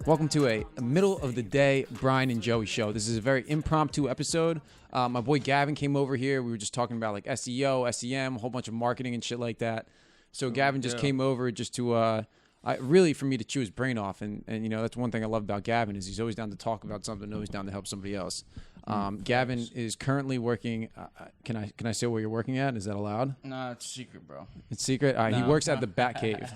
Welcome to a middle of the day Brian and Joey show. This is a very impromptu episode. My boy Gavin came over here. We were just talking about like SEO, SEM, a whole bunch of marketing and shit like that. So Gavin just came over just to really for me to chew his brain off. And you know, that's one thing I love about Gavin is he's always down to talk about something, always down to help somebody else. Gavin is currently working. Can I say where you're working at? Is that allowed? No, it's secret, bro. It's secret. All right, he works at the Batcave.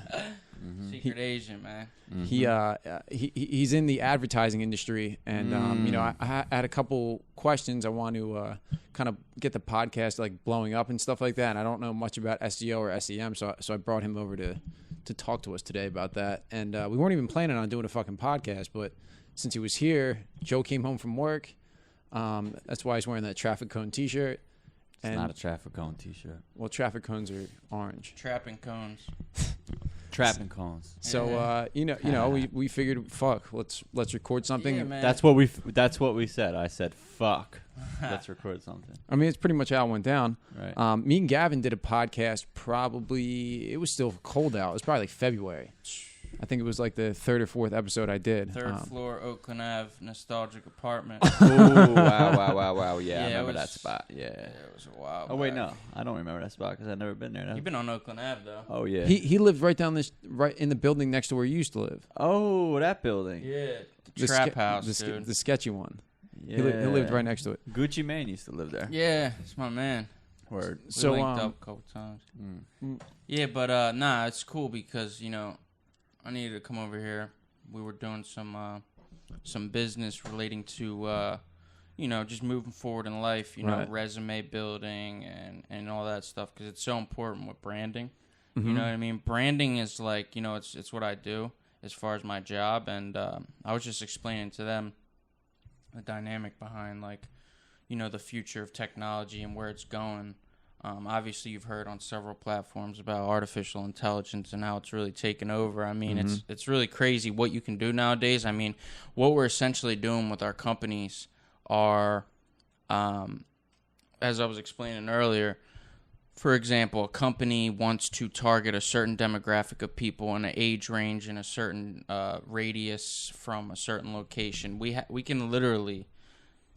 Secret agent, man. He's in the advertising industry, and you know, I had a couple questions. I want to kind of get the podcast like blowing up and stuff like that. And I don't know much about SEO or SEM, so I brought him over to talk to us today about that. And we weren't even planning on doing a fucking podcast, but since he was here, Joe came home from work. That's why he's wearing that traffic cone T-shirt. It's not a traffic cone T-shirt. Well, traffic cones are orange. Trapping cones. Trapping cones. So you know, we figured, fuck, let's record something. Yeah, man. That's what we said. I said, fuck, let's record something. I mean, it's pretty much how it went down. Right. Me and Gavin did a podcast. It was still cold out. It was probably like February. I think it was like the third or fourth episode I did. Third floor, Oakland Ave, nostalgic apartment. Ooh, wow. Yeah, I remember that spot. Yeah. It was a while Oh, wait, back. no. I don't remember that spot because I've never been there. You've been on Oakland Ave, though. Oh, yeah. He lived right in the building next to where you used to live. Oh, that building. Yeah. The trap house, dude. The sketchy one. Yeah. He lived right next to it. Gucci Mane used to live there. Yeah, it's my man. Word. So, We linked up a couple times. Yeah, but nah, it's cool because, you know, I needed to come over here. We were doing some business relating to, you know, just moving forward in life, you know, Right. resume building and all that stuff because it's so important with branding. You know what I mean? Branding is like, you know, it's what I do as far as my job. And I was just explaining to them the dynamic behind, like, you know, the future of technology and where it's going. Obviously, you've heard on several platforms about artificial intelligence and how it's really taken over. I mean, it's really crazy what you can do nowadays. I mean, what we're essentially doing with our companies are, as I was explaining earlier, for example, a company wants to target a certain demographic of people in an age range in a certain radius from a certain location. We can literally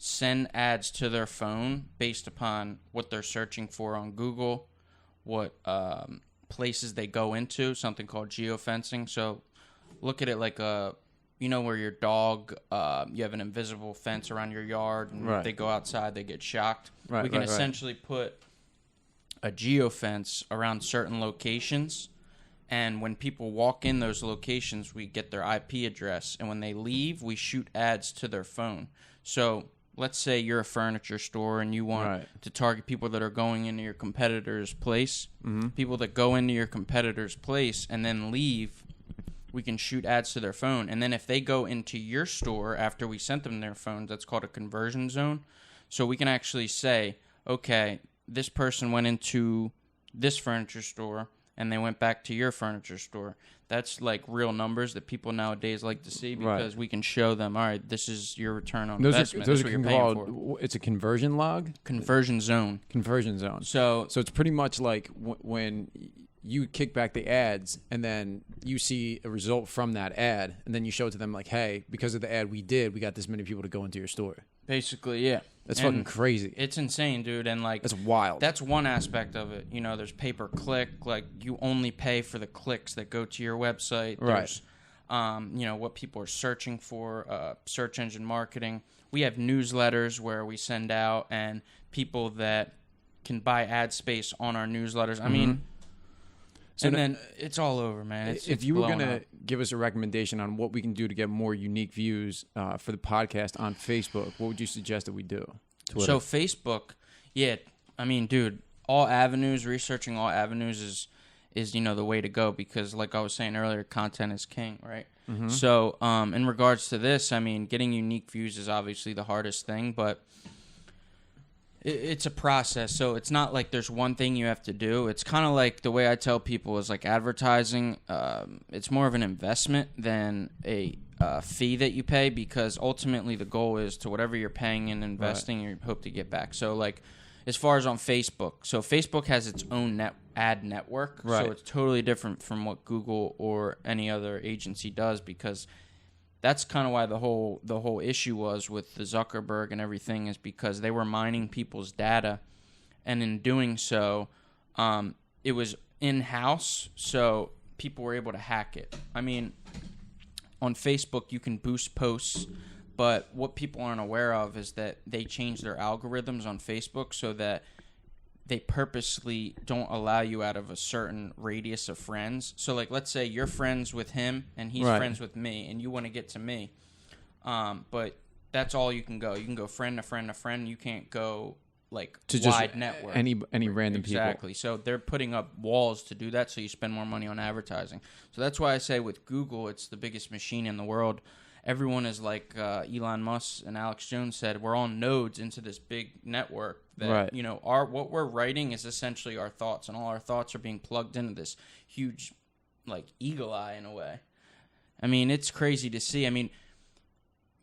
send ads to their phone based upon what they're searching for on Google, what places they go into, something called geofencing. So look at it like you know, where your dog, you have an invisible fence around your yard, and if they go outside, they get shocked. Right, we can right. essentially put a geofence around certain locations, and when people walk in those locations, we get their IP address, and when they leave, we shoot ads to their phone. So let's say you're a furniture store and you want to target people that are going into your competitor's place. People that go into your competitor's place and then leave, we can shoot ads to their phone. And then if they go into your store after we sent them their phones, that's called a conversion zone. So we can actually say, okay, this person went into this furniture store and they went back to your furniture store. That's like real numbers that people nowadays like to see because we can show them, all right, this is your return on investment. Those are are called, it's a conversion log? Conversion zone. Conversion zone. So it's pretty much like when you kick back the ads and then you see a result from that ad and then you show it to them like, hey, because of the ad we got this many people to go into your store. Basically, yeah. That's fucking crazy. It's insane, dude. And like, that's wild. That's one aspect of it. You know, there's pay-per-click. Like, you only pay for the clicks that go to your website. Right. There's, you know, what people are searching for, search engine marketing. We have newsletters where we send out and people that can buy ad space on our newsletters. I mean, so then it's all over, man. If you were going to give us a recommendation on what we can do to get more unique views for the podcast on Facebook, what would you suggest that we do? Twitter. So Facebook, yeah, I mean, dude, researching all avenues is you know, the way to go because like I was saying earlier, content is king, right? So in regards to this, I mean, getting unique views is obviously the hardest thing, but it's a process, so it's not like there's one thing you have to do. It's kind of like the way I tell people is like advertising. It's more of an investment than a fee that you pay because ultimately the goal is to whatever you're paying and investing, you hope to get back. So like as far as on Facebook, so Facebook has its own ad network, so it's totally different from what Google or any other agency does because that's kind of why the whole issue was with the Zuckerberg and everything, is because they were mining people's data, and in doing so, it was in-house, so people were able to hack it. I mean, on Facebook you can boost posts, but what people aren't aware of is that they change their algorithms on Facebook so that they purposely don't allow you out of a certain radius of friends. So, like, let's say you're friends with him and he's friends with me, and you want to get to me. But that's all you can go. You can go friend to friend to friend. You can't go, like, to wide network. Any random people. Exactly. So they're putting up walls to do that, so you spend more money on advertising. So that's why I say with Google, it's the biggest machine in the world. Everyone is like Elon Musk and Alex Jones said, we're all nodes into this big network that, you know, what we're writing is essentially our thoughts, and all our thoughts are being plugged into this huge, like, eagle eye in a way. I mean, it's crazy to see. I mean,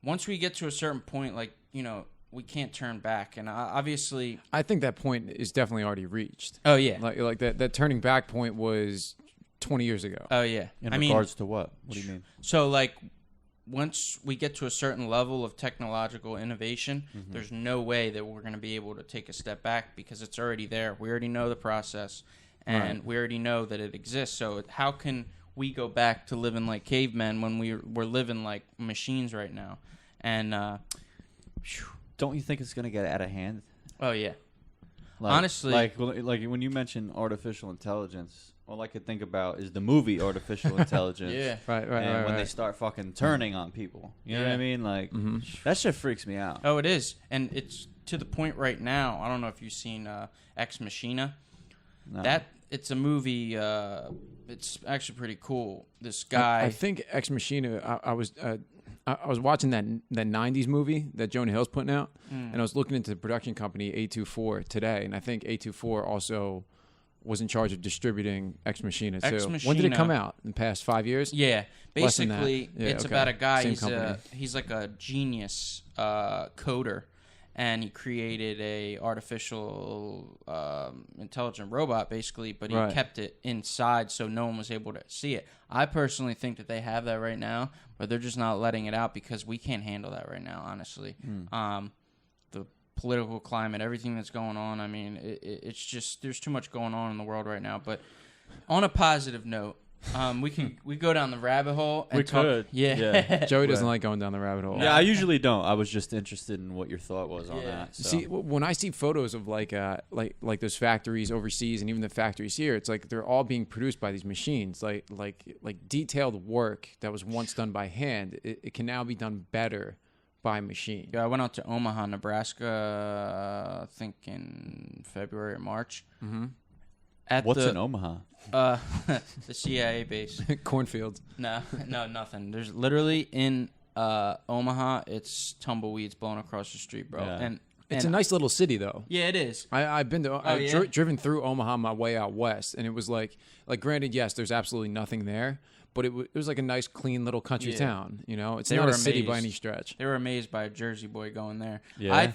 once we get to a certain point, like, you know, we can't turn back. And obviously, I think that point is definitely already reached. Oh, yeah. Like that turning back point was 20 years ago. Oh, yeah. In regards to what? What do you mean? So, like, once we get to a certain level of technological innovation, there's no way that we're going to be able to take a step back, because it's already there. We already know the process, and we already know that it exists. So how can we go back to living like cavemen when we're living like machines right now? And don't you think it's going to get out of hand? Oh, yeah. Like, honestly, like when you mention artificial intelligence, all I could think about is the movie Artificial Intelligence. Yeah. Right. And when they start fucking turning on people. You know what I mean? Like, that shit freaks me out. Oh, it is. And it's to the point right now. I don't know if you've seen Ex Machina. No. It's a movie. It's actually pretty cool. This guy. I think Ex Machina. I was watching that 90s movie that Jonah Hill's putting out, and I was looking into the production company A24 today, and I think A24 also was in charge of distributing Ex Machina too. Ex Machina. When did it come out? In the past 5 years? Yeah. Less than Basically, that. Yeah, it's okay. about a guy. Same He's like a genius coder, and he created a artificial intelligent robot, basically, but he kept it inside so no one was able to see it. I personally think that they have that right now, but they're just not letting it out because we can't handle that right now, honestly. The political climate, everything that's going on, I mean, it's just, there's too much going on in the world right now. But on a positive note, we go down the rabbit hole and could. Yeah. Joey doesn't like going down the rabbit hole. Yeah, I usually don't. I was just interested in what your thought was on that. So. See, when I see photos of like those factories overseas and even the factories here, it's like they're all being produced by these machines. Like detailed work that was once done by hand, it can now be done better by machine. Yeah, I went out to Omaha, Nebraska, I think in February or March. What's in Omaha? The CIA base. Cornfields. No, nothing. There's literally in Omaha, it's tumbleweeds blowing across the street, bro. Yeah. And It's a nice little city, though. Yeah, it is. I've been to. yeah? Driven through Omaha on my way out west, and it was like granted, yes, there's absolutely nothing there, but it was like a nice, clean little country town. You know, it's not a city by any stretch. They were amazed by a Jersey boy going there. Yeah.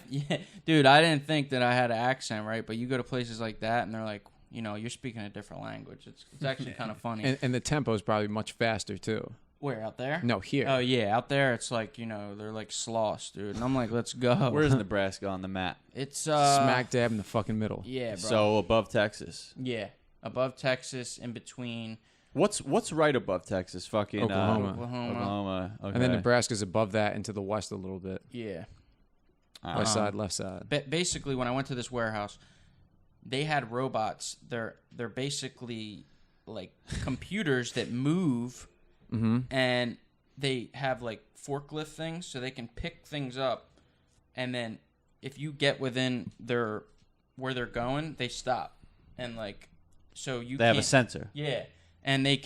Dude, I didn't think that I had an accent, right? But you go to places like that, and they're like, you know, you're speaking a different language. It's actually kind of funny. And the tempo is probably much faster too. Where, out there? No, here. Oh, yeah. Out there, it's like, you know, they're like sloths, dude. And I'm like, let's go. Where's Nebraska on the map? It's smack dab in the fucking middle. Yeah, bro. So above Texas. Yeah. Above Texas, in between. What's right above Texas? Fucking Oklahoma. Okay. And then Nebraska's above that into the west a little bit. Yeah. West side, left side. Basically, when I went to this warehouse, they had robots. They're basically like computers that move, and they have like forklift things, so they can pick things up, and then if you get within where they're going, they stop, and like so they have a sensor. Yeah, and they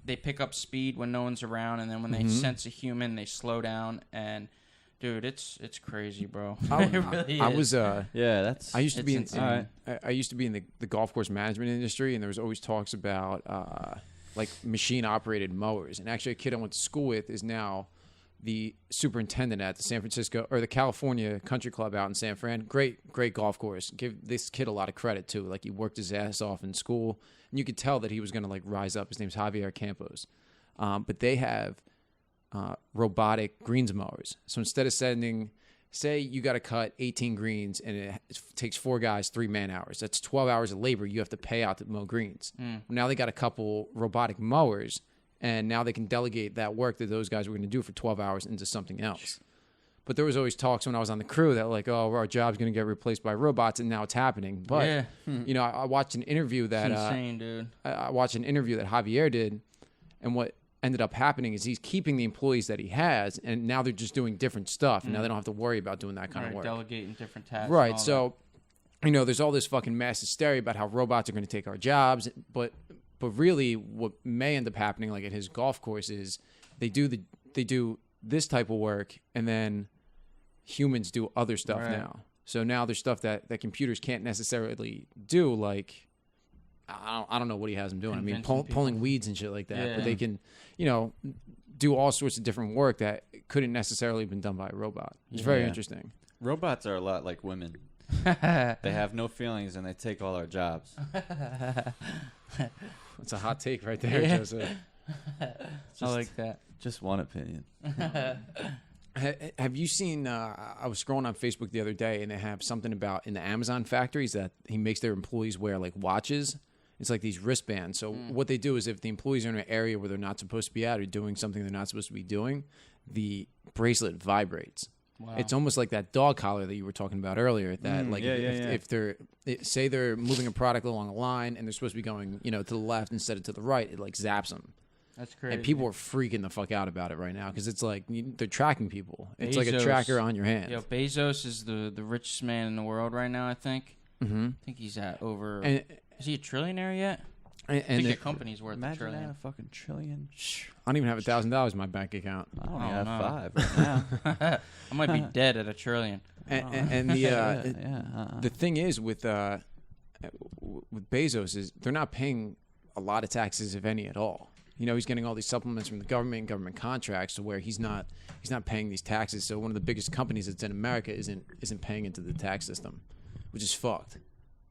pick up speed when no one's around, and then when they sense a human, they slow down and. Dude, it's crazy, bro. It really is. I was that's. I used to be in. insane. I used to be in the golf course management industry, and there was always talks about like machine operated mowers. And actually, a kid I went to school with is now the superintendent at the San Francisco or the California Country Club out in San Fran. Great golf course. Give this kid a lot of credit too. Like he worked his ass off in school, and you could tell that he was going to like rise up. His name's Javier Campos, but they have. robotic greens mowers. So instead of say you got to cut 18 greens and it takes 4 guys 3 man hours. That's 12 hours of labor you have to pay out to mow greens. Now they got a couple robotic mowers, and now they can delegate that work that those guys were going to do for 12 hours into something else. But there was always talks when I was on the crew that like, oh, our job's going to get replaced by robots, and now it's happening. But you know, I watched an interview that It's insane, dude. I watched an interview that Javier did, and what ended up happening is he's keeping the employees that he has, and now they're just doing different stuff, and now they don't have to worry about doing that kind of work. Delegating different tasks. Right. So, you know, there's all this fucking mass hysteria about how robots are going to take our jobs, but really, what may end up happening, like at his golf course, is they do this type of work, and then humans do other stuff now. So now there's stuff that computers can't necessarily do, like I don't know what he has them doing. I mean, pulling weeds and shit like that. Yeah. But they can, you know, do all sorts of different work that couldn't necessarily have been done by a robot. It's very interesting. Robots are a lot like women. They have no feelings and they take all our jobs. That's a hot take right there, Joseph. I like that. Just one opinion. Have you seen, I was scrolling on Facebook the other day, and they have something about in the Amazon factories that he makes their employees wear like watches. It's like these wristbands. So what they do is if the employees are in an area where they're not supposed to be at or doing something they're not supposed to be doing, the bracelet vibrates. Wow. It's almost like that dog collar that you were talking about earlier. That if say they're moving a product along a line and they're supposed to be going, you know, to the left instead of to the right, it like zaps them. That's crazy. And people are freaking the fuck out about it right now because it's like they're tracking people. It's like a tracker on your hand. Yo, Bezos is the richest man in the world right now, I think. Mm-hmm. I think he's at over... is he a trillionaire yet? I think your company's worth $1 trillion. Imagine a fucking trillion. I don't even have $1,000 in my bank account. I only have 5 right now. I might be dead at $1 trillion. And the thing is with Bezos is they're not paying a lot of taxes, if any, at all. You know, he's getting all these supplements from the government contracts to where he's not paying these taxes. So one of the biggest companies that's in America isn't paying into the tax system, which is fucked.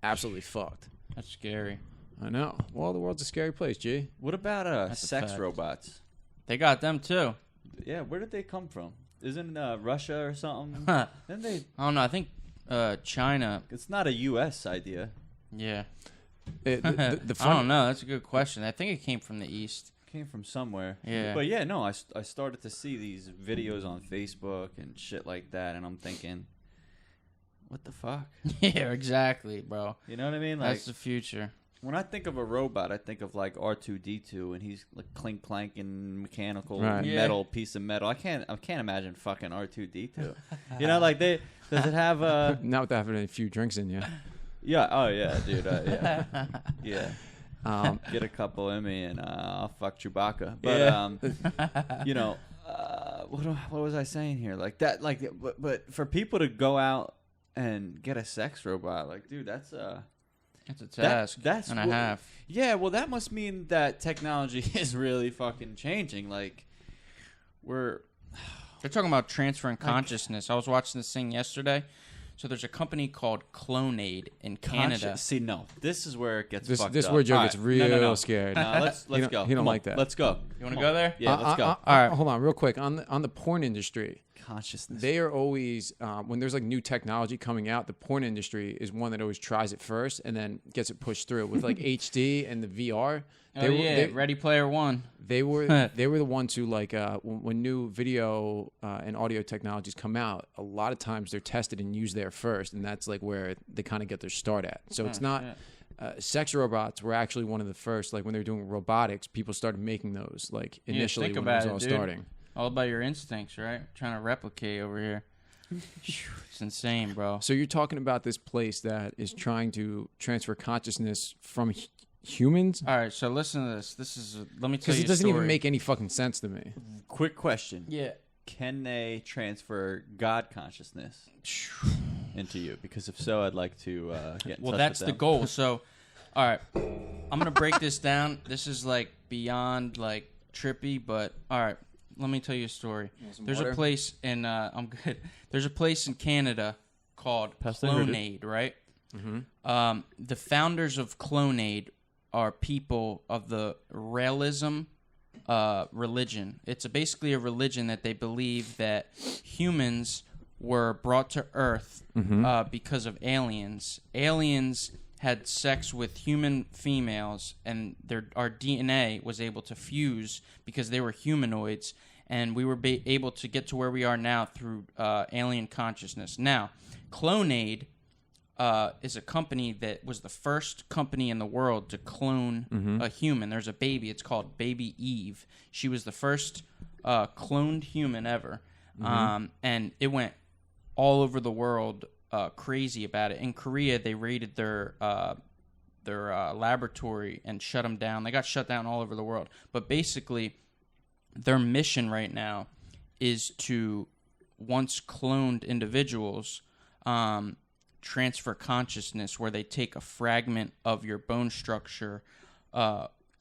Absolutely fucked. That's scary. I know. Well, the world's a scary place, G. What about sex robots? They got them too. Yeah, where did they come from? Isn't Russia or something? Didn't they? I don't know. I think China. It's not a U.S. idea. Yeah. I don't know. That's a good question. I think it came from the East. Came from somewhere. Yeah. But yeah, no, I started to see these videos on Facebook and shit like that, and I'm thinking, what the fuck? Yeah, exactly, bro. You know what I mean? Like, that's the future. When I think of a robot, I think of like R2-D2, and he's like clink clanking mechanical metal piece of metal. I can't imagine fucking R2-D2. You know, like does it have not with having a few drinks in you. Yeah. Oh yeah, dude. Yeah. Get a couple in me and I'll fuck Chewbacca. But you know, what was I saying here? Like that, like, but for people to go out and get a sex robot, like, dude, that's a task and a half. Yeah, well, that must mean that technology is really fucking changing. Like, they're talking about transferring consciousness. I was watching this thing yesterday. So there's a company called Clonade in Canada. See, no, this is where it gets fucked up. This is where Joe gets real scared. Let's go. He don't like that. Let's go. You want to go there? Yeah, let's go. All right, hold on, real quick on the porn industry. Consciousness. They are always when there's like new technology coming out, the porn industry is one that always tries it first and then gets it pushed through with like HD and the VR. Ready Player One. They were the ones who like when new video and audio technologies come out, a lot of times they're tested and used there first, and that's like where they kind of get their start at. So it's not sex robots were actually one of the first. Like when they were doing robotics, people started making those like initially when it was all starting. All about your instincts, right? Trying to replicate over here. It's insane, bro. So you're talking about this place that is trying to transfer consciousness from humans? All right, so listen to this. Let me tell you a story. Because it doesn't even make any fucking sense to me. Quick question. Yeah. Can they transfer God consciousness into you? Because if so, I'd like to get in touch with them. Well, that's the goal. So, all right, I'm going to break this down. This is like beyond like trippy, but all right. Let me tell you a story. There's a place in I'm good. There's a place in Canada called Clonade, right? Mm-hmm. The founders of Clonade are people of the realism religion. It's basically a religion that they believe that humans were brought to Earth because of aliens. Aliens had sex with human females, and our DNA was able to fuse because they were humanoids, and we were able to get to where we are now through alien consciousness. Now, Clonaid is a company that was the first company in the world to clone a human. There's a baby. It's called Baby Eve. She was the first cloned human ever, and it went all over the world crazy about it. In Korea, they raided their laboratory and shut them down. They got shut down all over the world. But basically, their mission right now is to, once cloned individuals, transfer consciousness, where they take a fragment of your bone structure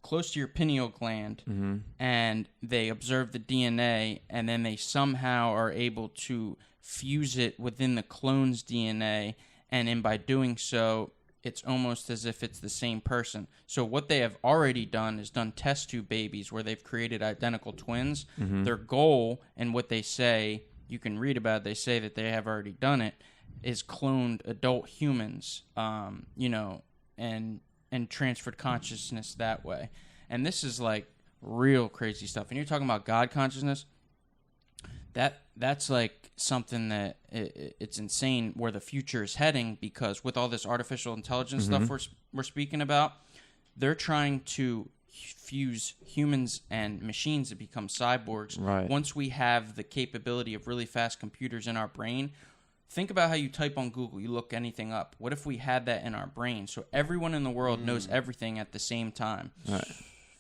close to your pineal gland, and they observe the DNA, and then they somehow are able to fuse it within the clone's DNA, and by doing so, it's almost as if it's the same person. So what they have already done is done test tube babies where they've created identical twins. Their goal, and what they say, you can read about it, they say that they have already done it, is cloned adult humans, and transferred consciousness that way. And this is like real crazy stuff. And you're talking about God consciousness. That's like something that it's insane where the future is heading, because with all this artificial intelligence stuff we're speaking about, they're trying to fuse humans and machines to become cyborgs. Right. Once we have the capability of really fast computers in our brain, think about how you type on Google, you look anything up. What if we had that in our brain? So everyone in the world knows everything at the same time. Right.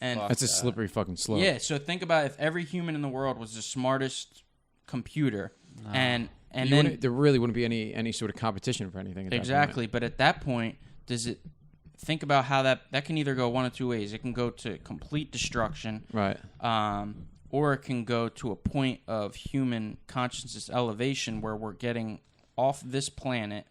And that's a slippery fucking slope. Yeah, so think about if every human in the world was the smartest computer, and then there really wouldn't be any sort of competition for anything at exactly. But at that point, think about how that can either go one of two ways. It can go to complete destruction, right? Or it can go to a point of human consciousness elevation where we're getting off this planet,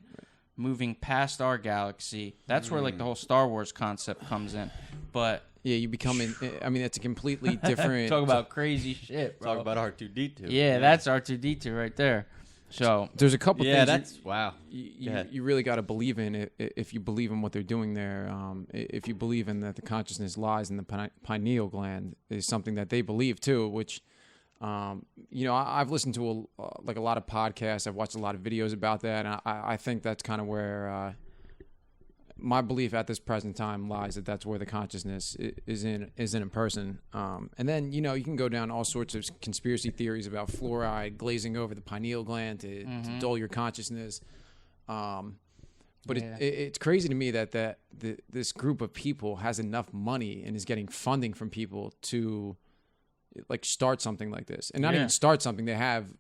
moving past our galaxy. That's where like the whole Star Wars concept comes in. But yeah, you become it's a completely different. Talk about crazy shit, bro. Talk about R2D2. Yeah, that's R2D2 right there. So there's a couple things. That's wow. You really got to believe in it if you believe in what they're doing there. If you believe in that the consciousness lies in the pineal gland is something that they believe too. Which, I've listened to a lot of podcasts. I've watched a lot of videos about that, and I think that's kind of where my belief at this present time lies. That's where the consciousness is in a person. And then you can go down all sorts of conspiracy theories about fluoride glazing over the pineal gland to dull your consciousness. But it's crazy to me that this group of people has enough money and is getting funding from people to like start something like this, and not even start something. They have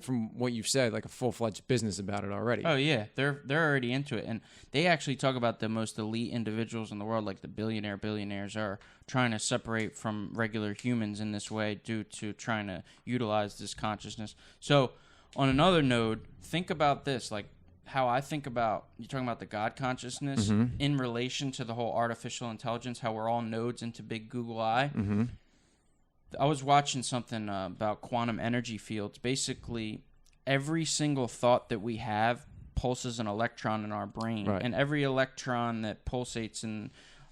from what you've said, like a full-fledged business about it already. Oh yeah, they're already into it, and they actually talk about the most elite individuals in the world, like the billionaires are trying to separate from regular humans in this way due to trying to utilize this consciousness. So on another note, think about this, like how I think about, you're talking about the God consciousness in relation to the whole artificial intelligence, how we're all nodes into big Google Eye. I was watching something about quantum energy fields. Basically, every single thought that we have pulses an electron in our brain, and every electron that pulsates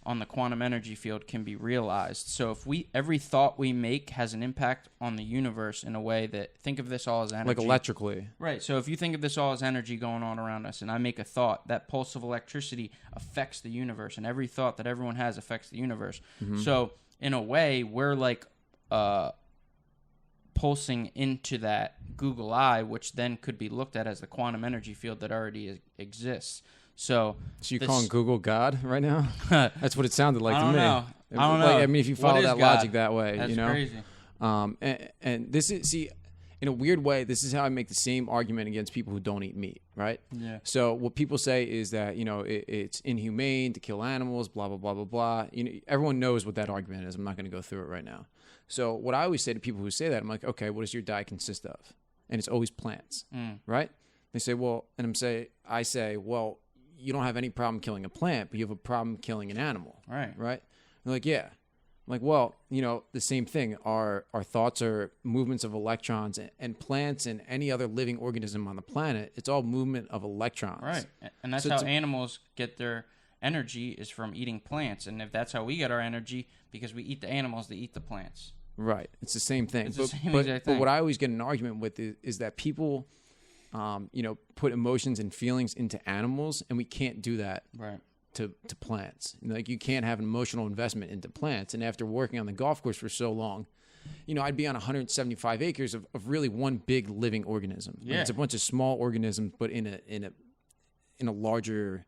on the quantum energy field can be realized. So if every thought we make has an impact on the universe in a way that, think of this all as energy. Like electrically. Right. So if you think of this all as energy going on around us, and I make a thought, that pulse of electricity affects the universe, and every thought that everyone has affects the universe. So in a way, we're like pulsing into that Google Eye, which then could be looked at as the quantum energy field that already exists. So you're calling Google God right now? That's what it sounded like to me. I don't know. I mean, if you follow that logic that way, that's crazy. And this is, in a weird way, this is how I make the same argument against people who don't eat meat, right? Yeah. So what people say is that it's inhumane to kill animals, blah blah blah blah blah. Everyone knows what that argument is. I'm not going to go through it right now. So what I always say to people who say that, I'm like, okay, what does your diet consist of? And it's always plants, right? They say, well, and I say, well, you don't have any problem killing a plant, but you have a problem killing an animal, right? Right? They're like, yeah. I'm like, well, the same thing. Our thoughts are movements of electrons, and plants and any other living organism on the planet, it's all movement of electrons. Right. And that's how animals get their energy, is from eating plants. And if that's how we get our energy, because we eat the animals, they eat the plants. Right. It's the same thing. It's the same exact thing. But what I always get in an argument with is that people, put emotions and feelings into animals, and we can't do that. Right. To plants. Like, you can't have an emotional investment into plants. And after working on the golf course for so long, I'd be on 175 acres of really one big living organism. Yeah. Like, it's a bunch of small organisms, but in a larger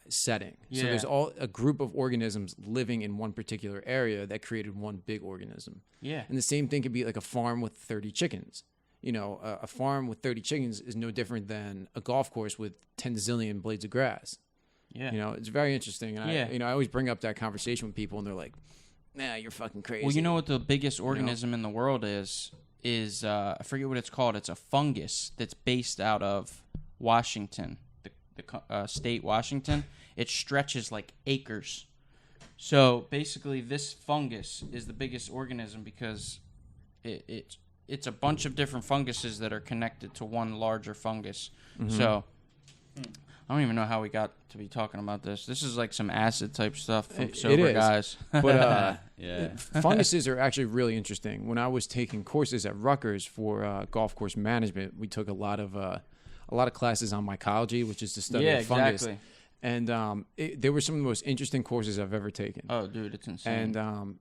setting. Yeah. So there's a group of organisms living in one particular area that created one big organism. Yeah. And the same thing could be like a farm with 30 chickens. A farm with 30 chickens is no different than a golf course with 10 zillion blades of grass. Yeah. It's very interesting. And I always bring up that conversation with people, and they're like, nah, you're fucking crazy. Well, you know what the biggest organism in the world is I forget what it's called. It's a fungus that's based out of Washington, the state Washington. It stretches like acres. So basically this fungus is the biggest organism because it's a bunch of different funguses that are connected to one larger fungus. Mm-hmm. So I don't even know how we got to be talking about this. This is like some acid type stuff from sober guys. But funguses are actually really interesting. When I was taking courses at Rutgers for golf course management, we took a lot of classes on mycology, which is the study of fungus. Exactly. And they were some of the most interesting courses I've ever taken. Oh, dude, it's insane. And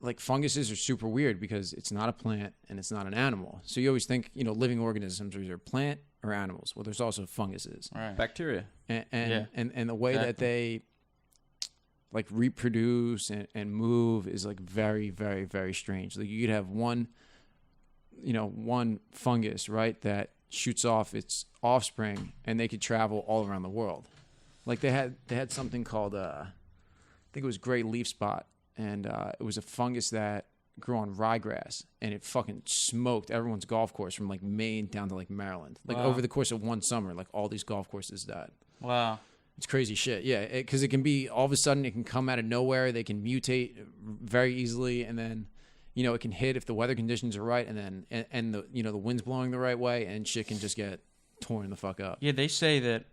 like, funguses are super weird because it's not a plant and it's not an animal. So you always think, living organisms are either plant or animals. Well, there's also funguses. Right. Bacteria. And the way that they like reproduce and move is like very, very, very strange. Like, you could have one fungus, right, that shoots off its offspring, and they could travel all around the world. Like, they had something called I think it was gray leaf spot. And it was a fungus that grew on ryegrass, and it fucking smoked everyone's golf course from like Maine down to like Maryland. Like, over the course of one summer, like all these golf courses died. Wow. It's crazy shit. Yeah, because it can be all of a sudden, it can come out of nowhere. They can mutate very easily, and then it can hit if the weather conditions are right, and then and the the wind's blowing the right way, and shit can just get torn the fuck up. Yeah, they say that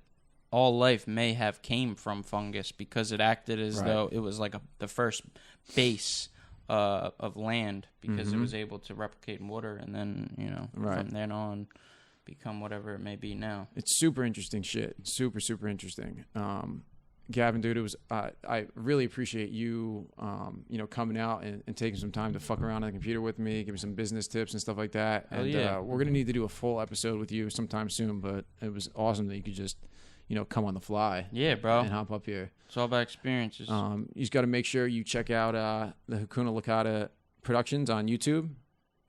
all life may have came from fungus because it acted as though it was like the first base of land, because it was able to replicate in water, and then from then on become whatever it may be now. It's super interesting shit. Super, super interesting. Gavin, dude, it was I really appreciate you coming out and taking some time to fuck around on the computer with me, give me some business tips and stuff like that. And we're gonna need to do a full episode with you sometime soon, but it was awesome that you could just come on the fly. Yeah, bro. And hop up here. It's all about experiences. You just got to make sure you check out the Hakuna Licata Productions on YouTube.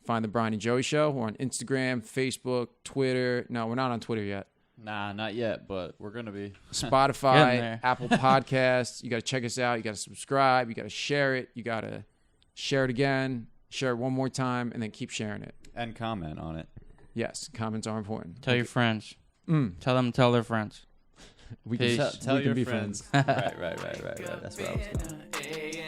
Find the Brian and Joey Show. We're on Instagram, Facebook, Twitter. No, we're not on Twitter yet. Nah, not yet, but we're going to be. Spotify, Apple Podcasts. You got to check us out. You got to subscribe. You got to share it. You got to share it again. Share it one more time, and then keep sharing it. And comment on it. Yes, comments are important. Tell your friends. Tell them to tell their friends. We can tell your be friends. right. That's what I was going.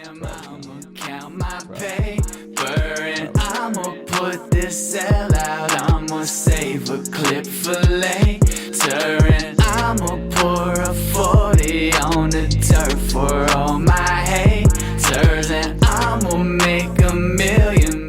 I'ma count my paper and I'ma put this cell out. I'ma save a clip for later and I'ma pour a 40 on the dirt for all my haters and I'ma make $1 million